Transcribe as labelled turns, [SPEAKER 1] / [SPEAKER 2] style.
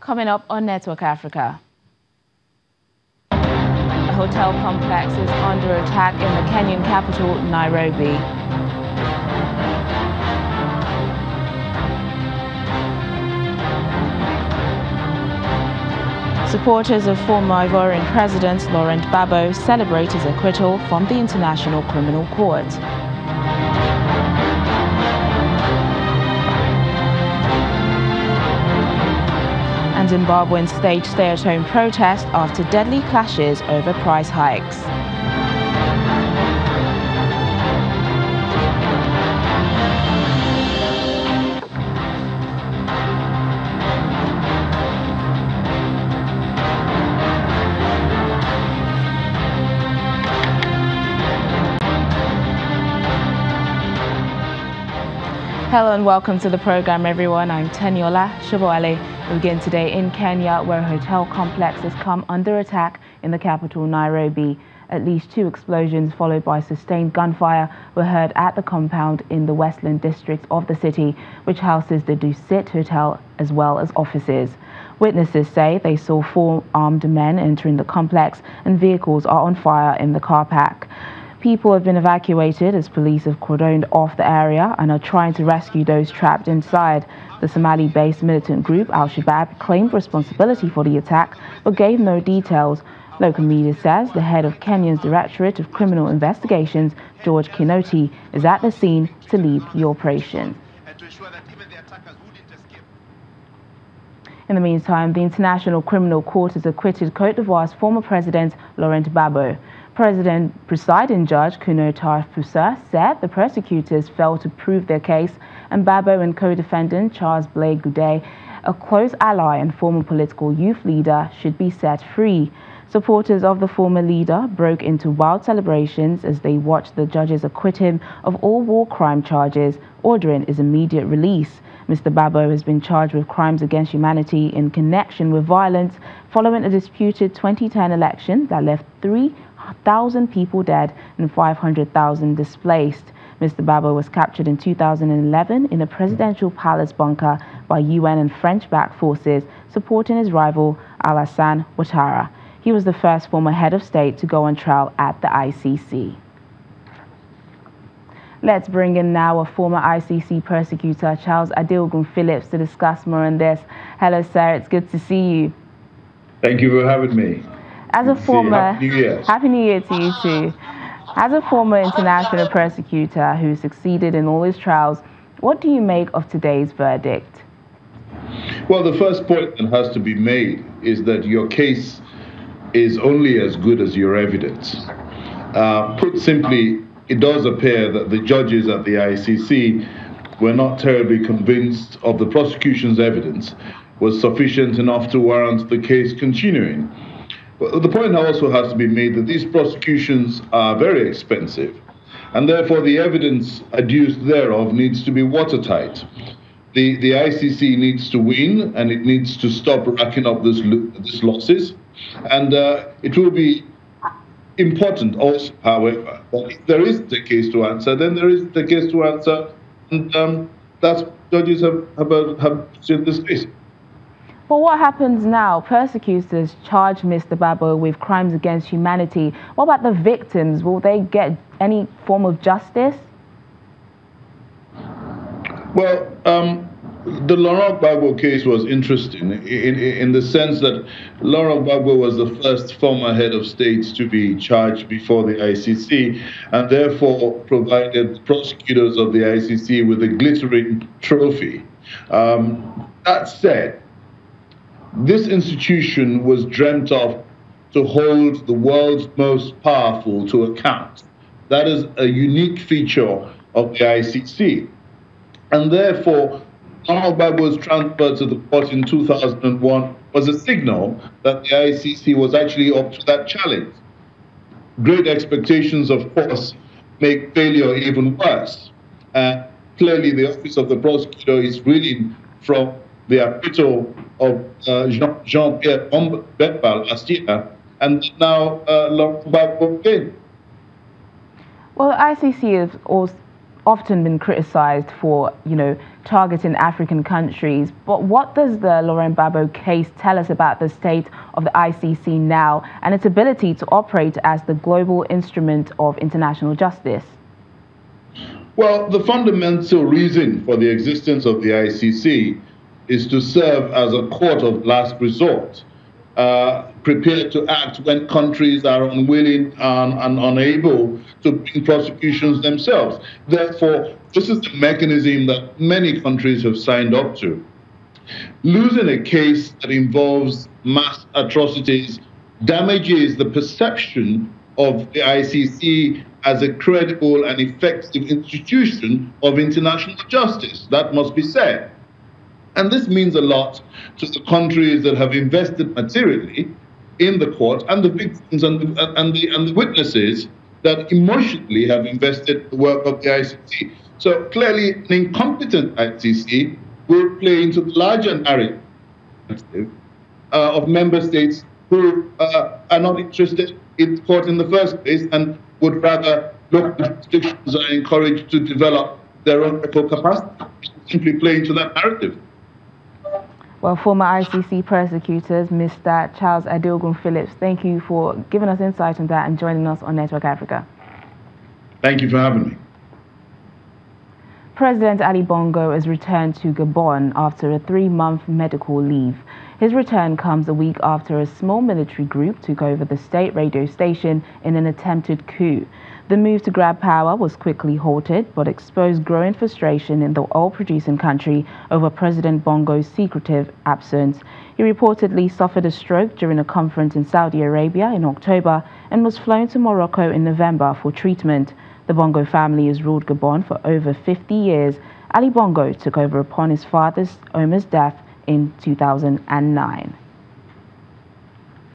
[SPEAKER 1] Coming up on Network Africa. A hotel complex is under attack in the Kenyan capital, Nairobi. Supporters of former Ivorian President Laurent Gbagbo celebrate his acquittal from the International Criminal Court. And Zimbabweans staged stay-at-home protest after deadly clashes over price hikes. Hello and welcome to the program, everyone. I'm Teniola Shobowale. We begin today in Kenya, where a hotel complex has come under attack in the capital, Nairobi. At least 2 explosions followed by sustained gunfire were heard at the compound in the Westland district of the city, which houses the Dusit Hotel as well as offices. Witnesses say they saw 4 armed men entering the complex and vehicles are on fire in the car park. People have been evacuated as police have cordoned off the area and are trying to rescue those trapped inside. The Somali-based militant group Al-Shabaab claimed responsibility for the attack but gave no details. Local media says the head of Kenya's Directorate of Criminal Investigations, George Kinoti, is at the scene to lead the operation. In the meantime, the International Criminal Court has acquitted Côte d'Ivoire's former president, Laurent Gbagbo. Presiding Judge Kuno Tarfusa said the prosecutors failed to prove their case, and Gbagbo and co-defendant Charles Blé Goudé, a close ally and former political youth leader, should be set free. Supporters of the former leader broke into wild celebrations as they watched the judges acquit him of all war crime charges, ordering his immediate release. Mr. Gbagbo has been charged with crimes against humanity in connection with violence following a disputed 2010 election that left 3,000 people dead and 500,000 displaced. Mr. Gbagbo was captured in 2011 in a presidential palace bunker by UN and French-backed forces supporting his rival Alassane Ouattara. He was the first former head of state to go on trial at the ICC. Let's bring in now a former ICC prosecutor, Charles Adeogun Phillips, to discuss more on this. Hello, sir. It's good to see you.
[SPEAKER 2] Thank you for having me.
[SPEAKER 1] As a former,
[SPEAKER 2] Happy New Year
[SPEAKER 1] to you too. As a former international prosecutor who succeeded in all his trials, what do you make of today's verdict?
[SPEAKER 2] Well, the first point that has to be made is that your case is only as good as your evidence. Put simply, it does appear that the judges at the ICC were not terribly convinced of the prosecution's evidence was sufficient enough to warrant the case continuing. But the point also has to be made that these prosecutions are very expensive, and therefore the evidence adduced thereof needs to be watertight. The ICC needs to win, and it needs to stop racking up these losses. And it will be important also, however, that if there is the case to answer, then there is the case to answer, and that's what judges have seen this case.
[SPEAKER 1] But what happens now? Persecutors charge Mr. Gbagbo with crimes against humanity. What about the victims? Will they get any form of justice?
[SPEAKER 2] Well, the Laurent Gbagbo case was interesting in the sense that Laurent Gbagbo was the first former head of state to be charged before the ICC, and therefore provided the prosecutors of the ICC with a glittering trophy. That said, this institution was dreamt of to hold the world's most powerful to account. That is a unique feature of the ICC. And therefore, Laurent Gbagbo's transfer to the court in 2001 was a signal that the ICC was actually up to that challenge. Great expectations, of course, make failure even worse. Clearly, the Office of the Prosecutor is reeling from the acquittal of Jean-Pierre Bemba last year, and now Laurent Gbagbo again.
[SPEAKER 1] Well, the ICC has often been criticized for, targeting African countries. But what does the Laurent Gbagbo case tell us about the state of the ICC now and its ability to operate as the global instrument of international justice?
[SPEAKER 2] Well, the fundamental reason for the existence of the ICC is to serve as a court of last resort, prepared to act when countries are unwilling and unable to bring prosecutions themselves. Therefore, this is the mechanism that many countries have signed up to. Losing a case that involves mass atrocities damages the perception of the ICC as a credible and effective institution of international justice. That must be said. And this means a lot to the countries that have invested materially in the court, and the victims and the witnesses that emotionally have invested the work of the ICC. So clearly, an incompetent ICC will play into the larger narrative of member states who are not interested in the court in the first place and would rather look at jurisdictions are encouraged to develop their own local capacity, simply play into that narrative.
[SPEAKER 1] Well, former ICC prosecutors, Mr. Charles Adeogun Phillips, thank you for giving us insight on that and joining us on Network Africa.
[SPEAKER 2] Thank you for having me.
[SPEAKER 1] President Ali Bongo has returned to Gabon after a 3-month medical leave. His return comes a week after a small military group took over the state radio station in an attempted coup. The move to grab power was quickly halted, but exposed growing frustration in the oil-producing country over President Bongo's secretive absence. He reportedly suffered a stroke during a conference in Saudi Arabia in October and was flown to Morocco in November for treatment. The Bongo family has ruled Gabon for over 50 years. Ali Bongo took over upon his father Omar's death in 2009.